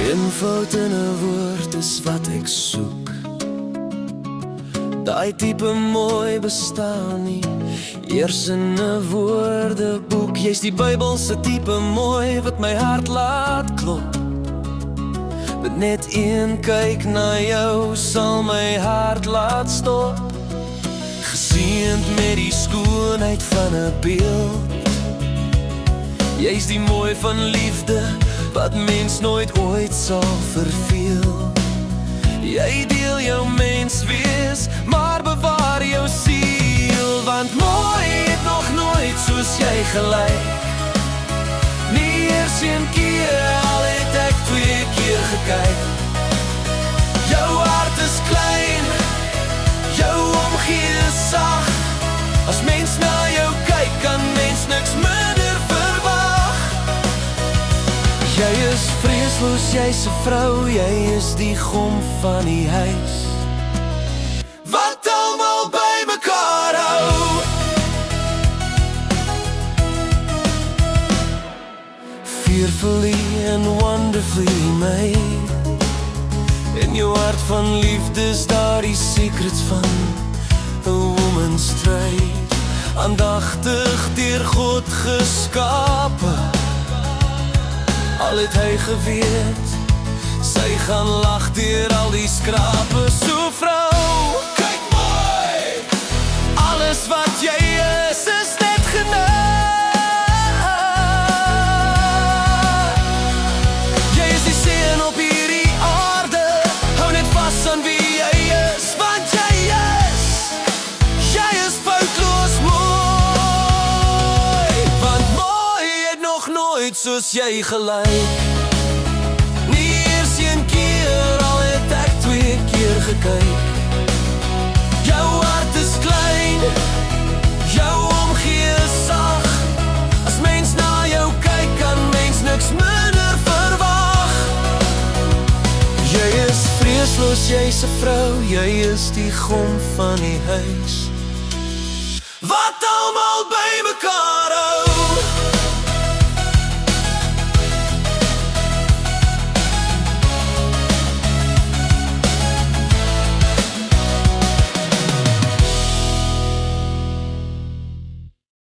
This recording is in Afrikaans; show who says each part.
Speaker 1: Eenvoud in 'n woord is wat ek soek. Daai tipe mooi bestaan nie eers in 'n woordeboek. Jy's die Bybelse tipe mooi wat my hart laat klop. Met net een kyk na jou sal my hart laat stop. Geseënd met die skoonheid van 'n beeld. Jy's die mooi van liefde wat mens nooit ooit sal verveel. Jy deel jou mens wees, maar bewaar jou siel. Want mooi het nog nooit soos jy gelyk. Nie eers een keer, al het ek 2 keer gekyk. Jou hart is klein, jou omgee is sag. As mens na jou kyk, kan mens niks minder verwag. Jy is vreesloos, jy's 'n vrou, jy is die gom van die huis wat almal by mekaar hou. Fearfully and wonderfully made. In jou hart van liefde is daar die secrets van 'n woman's trade. Aandagtig deur God geskape. Al het hy geweet, sy gaan lag deur al die skrape. So vrou, kyk mooi, alles wat jy is net genade. Jy is die seën op hierdie aarde, hou net vas aan wie jy is, want jy is foutloos mooi. Want mooi het nog nooit soos jy gelyk. Nie eers een keer, al het ek 2 keer gekyk. Jou hart is klein, jou omgee is sag. As mens na jou kyk, kan mens niks minder verwag. Jy is vreesloos, jy's 'n vrou, jy is die gom van die huis wat almal by